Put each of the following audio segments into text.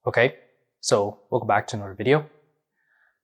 Okay, so welcome back to another video.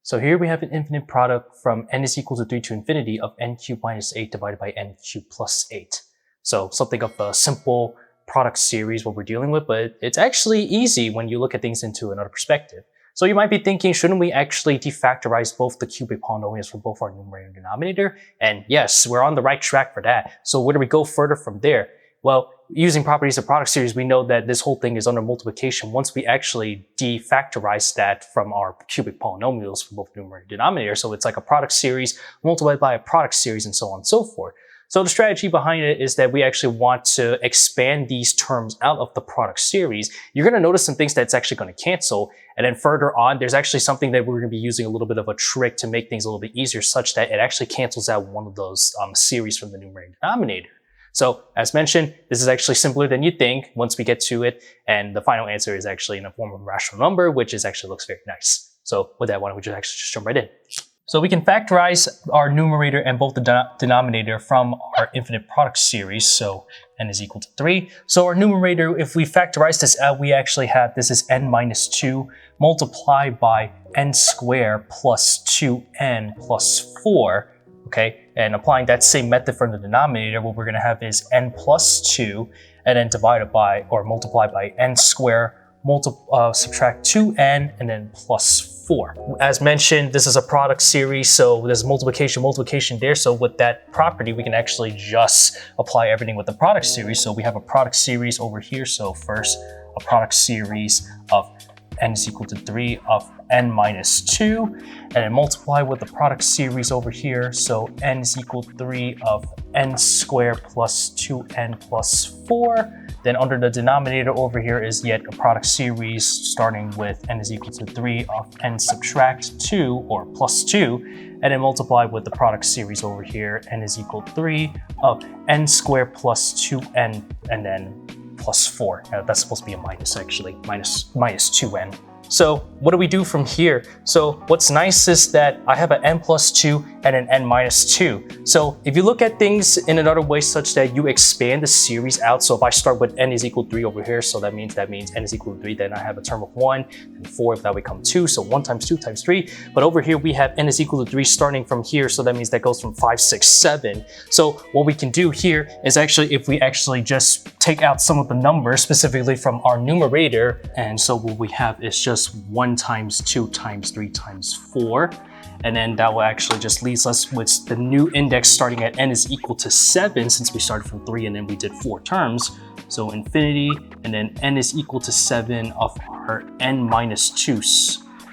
So here we have an infinite product from n is equal to 3 to infinity of n cubed minus 8 divided by n cubed plus 8. So something of a simple product series what we're dealing with, but it's actually easy when you look at things into another perspective. So you might be thinking, shouldn't we actually defactorize both the cubic polynomials for both our numerator and denominator? And yes, we're on the right track for that. So where do we go further from there? Well, using properties of product series, we know that this whole thing is under multiplication once we actually defactorize that from our cubic polynomials for both numerator and denominator. So it's like a product series multiplied by a product series and so on and so forth. So the strategy behind it is that we actually want to expand these terms out of the product series. You're going to notice some things that's actually going to cancel. And then further on, there's actually something that we're going to be using a little bit of a trick to make things a little bit easier such that it actually cancels out one of those series from the numerator and denominator. So as mentioned, this is actually simpler than you think once we get to it. And the final answer is actually in the form of a rational number, which actually looks very nice. So with that, why don't we just jump right in. So we can factorize our numerator and both the denominator from our infinite product series. So n is equal to 3. So our numerator, if we factorize this out, we actually have this is n minus 2 multiplied by n squared plus 2n plus 4. Okay, and applying that same method for the denominator, what we're going to have is n plus 2 and then divided by or multiplied by n squared, subtract 2n and then plus 4. As mentioned, this is a product series, so there's multiplication there. So with that property, we can actually just apply everything with the product series. So we have a product series over here. So first, a product series of n is equal to 3 of n minus 2, and then multiply with the product series over here. So n is equal to 3 of n squared plus 2n plus 4. Then under the denominator over here is yet a product series starting with n is equal to 3 of n subtract 2 or plus 2, and then multiply with the product series over here. N is equal to 3 of n squared plus 2n and then plus 4. That's supposed to be a minus actually, minus 2n. So what do we do from here? So what's nice is that I have an n plus 2 and an n minus 2. So if you look at things in another way such that you expand the series out, so if I start with n is equal to 3 over here, so that means n is equal to 3, then I have a term of 1, and 4, that would become 2, so 1 times 2 times 3. But over here we have n is equal to 3 starting from here, so that means that goes from 5, 6, 7. So what we can do here is actually if we actually just take out some of the numbers specifically from our numerator, and so what we have is just 1 times 2 times 3 times 4. And then that will actually just leaves us with the new index starting at n is equal to 7 since we started from 3 and then we did 4 terms. So infinity and then n is equal to 7 of our n minus 2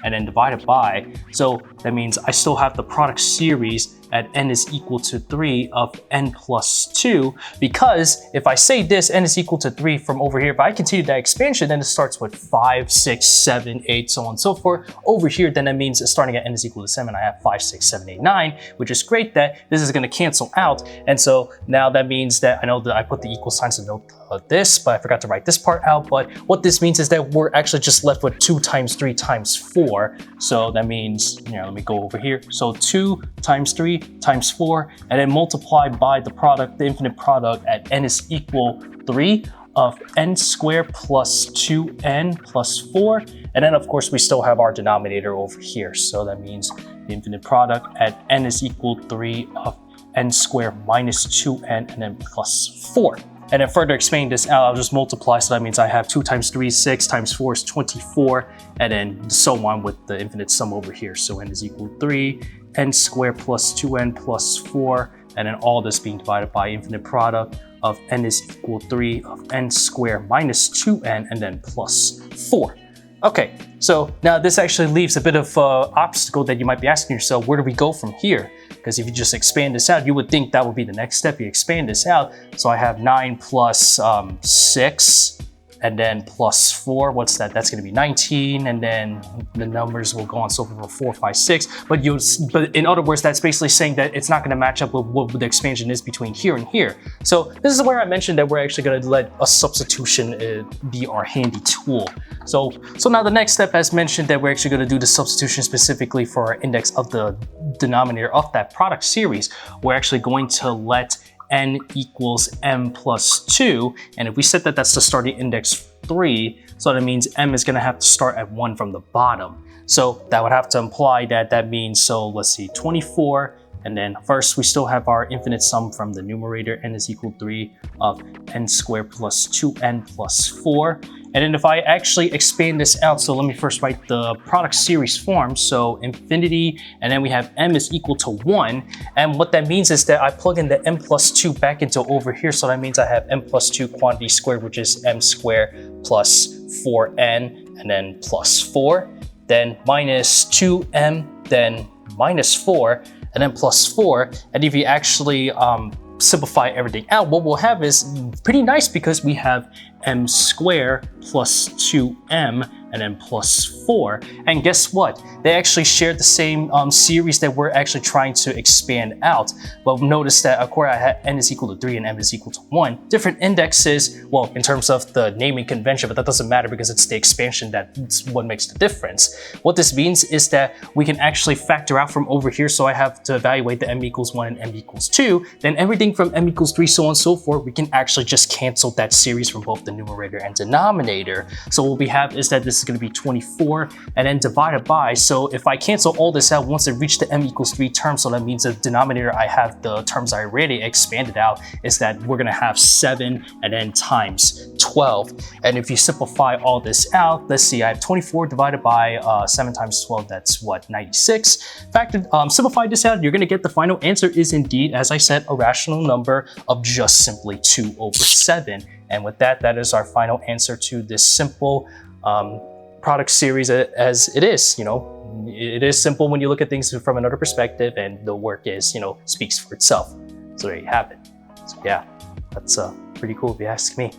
and then divided by. So that means I still have the product series at n is equal to 3 of n plus 2, because if I say this, n is equal to 3 from over here, if I continue that expansion, then it starts with 5, 6, 7, 8, so on and so forth. Over here, then that means starting at n is equal to 7, I have 5, 6, 7, 8, 9, which is great that this is going to cancel out. And so now that means that I know that I put the equal signs to note this, but I forgot to write this part out. But what this means is that we're actually just left with 2 times 3 times 4. So that means, let me go over here. So 2 times 3 times 4, and then multiply by the product, the infinite product at n is equal 3 of n squared plus 2n plus 4. And then of course we still have our denominator over here. So that means the infinite product at n is equal 3 of n squared minus 2n and then plus 4. And then further expanding this out, I'll just multiply. So that means I have 2 times 3 is 6, times 4 is 24, and then so on with the infinite sum over here. So n is equal to 3, n squared plus 2n plus 4, and then all this being divided by infinite product of n is equal to 3 of n squared minus 2n and then plus 4. Okay, so now this actually leaves a bit of obstacle that you might be asking yourself, where do we go from here? Because if you just expand this out, you would think that would be the next step. You expand this out. So I have 9 plus 6 and then plus 4. What's that? That's going to be 19. And then the numbers will go on so forth, 4, 5, 6. But in other words, that's basically saying that it's not going to match up with what the expansion is between here and here. So this is where I mentioned that we're actually going to let a substitution be our handy tool. So now the next step, as mentioned, that we're actually going to do the substitution specifically for our index of the denominator of that product series. We're actually going to let n equals m plus 2. And if we set that that's the starting index 3, so that means m is going to have to start at 1 from the bottom. So that would have to imply that means, so let's see, 24. And then first, we still have our infinite sum from the numerator, n is equal 3 of n squared plus 2n plus 4. And then if I actually expand this out, so let me first write the product series form. So infinity, and then we have m is equal to 1. And what that means is that I plug in the m plus 2 back into over here. So that means I have m plus 2 quantity squared, which is m squared plus 4n, and then plus 4. Then minus 2m, then minus 4, and then plus 4. And if you actually simplify everything out, what we'll have is pretty nice because we have m squared plus 2m and then plus 4. And guess what? They actually share the same series that we're actually trying to expand out. But notice that, of course, I had n is equal to 3 and m is equal to 1. Different indexes, well, in terms of the naming convention, but that doesn't matter because it's the expansion that's what makes the difference. What this means is that we can actually factor out from over here. So I have to evaluate the m equals 1 and m equals 2. Then everything from m equals 3, so on and so forth, we can actually just cancel that series from both the numerator and denominator. So what we have is that this is going to be 24 and then divided by, so if I cancel all this out, once I reach the m equals 3 term, so that means the denominator I have the terms I already expanded out, is that we're going to have 7 and then times 12. And if you simplify all this out, let's see, I have 24 divided by 7 times 12, that's what, 96. Simplify this out, you're going to get the final answer is indeed, as I said, a rational number of just simply 2 over 7. And with that, that is our final answer to this simple product series as it is. You know, it is simple when you look at things from another perspective, and the work is, you know, speaks for itself. So there you have it. So yeah, that's pretty cool if you ask me.